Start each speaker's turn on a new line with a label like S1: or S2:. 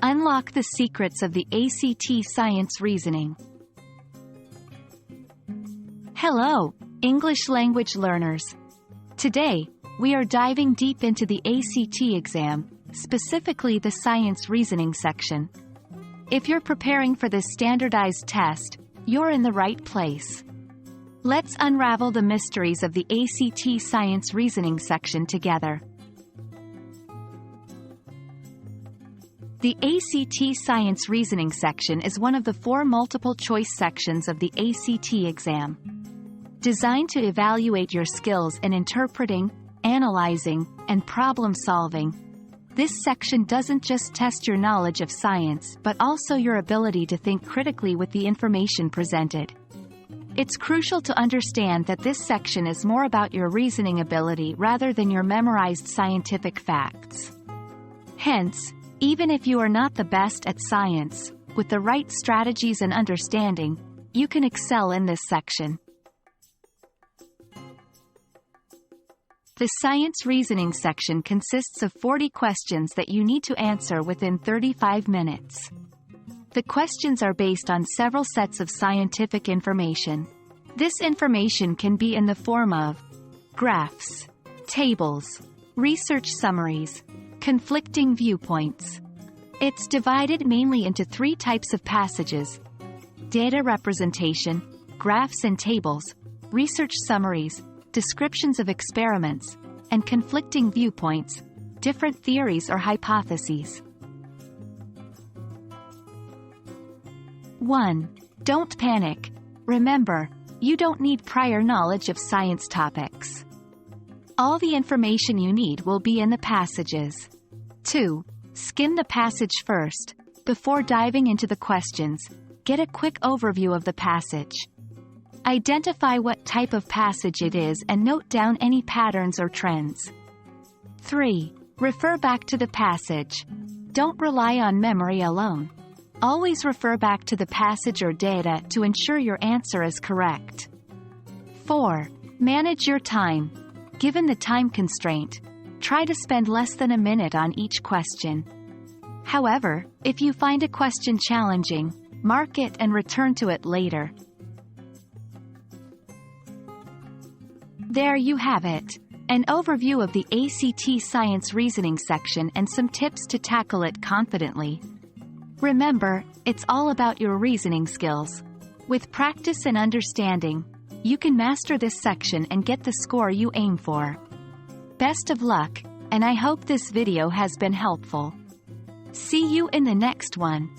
S1: Unlock the secrets of the ACT science reasoning. Hello, English language learners. Today, we are diving deep into the ACT exam, specifically the science reasoning section. If you're preparing for this standardized test, you're in the right place. Let's unravel the mysteries of the ACT science reasoning section together. The ACT Science Reasoning section is one of the 4 multiple-choice sections of the ACT exam. Designed to evaluate your skills in interpreting, analyzing, and problem-solving, this section doesn't just test your knowledge of science but also your ability to think critically with the information presented. It's crucial to understand that this section is more about your reasoning ability rather than your memorized scientific facts. Hence, even if you are not the best at science, with the right strategies and understanding, you can excel in this section. The science reasoning section consists of 40 questions that you need to answer within 35 minutes. The questions are based on several sets of scientific information. This information can be in the form of graphs, tables, research summaries, conflicting viewpoints. It's divided mainly into 3 types of passages: data representation, graphs and tables, research summaries, descriptions of experiments, and conflicting viewpoints, different theories or hypotheses. 1. Don't panic. Remember, you don't need prior knowledge of science topics. All the information you need will be in the passages. 2. Skim the passage first. Before diving into the questions, get a quick overview of the passage. Identify what type of passage it is and note down any patterns or trends. 3. Refer back to the passage. Don't rely on memory alone. Always refer back to the passage or data to ensure your answer is correct. 4. Manage your time. Given the time constraint, try to spend less than a minute on each question. However, if you find a question challenging, mark it and return to it later. There you have it, an overview of the ACT Science Reasoning section and some tips to tackle it confidently. Remember, it's all about your reasoning skills. With practice and understanding, you can master this section and get the score you aim for. Best of luck, and I hope this video has been helpful. See you in the next one.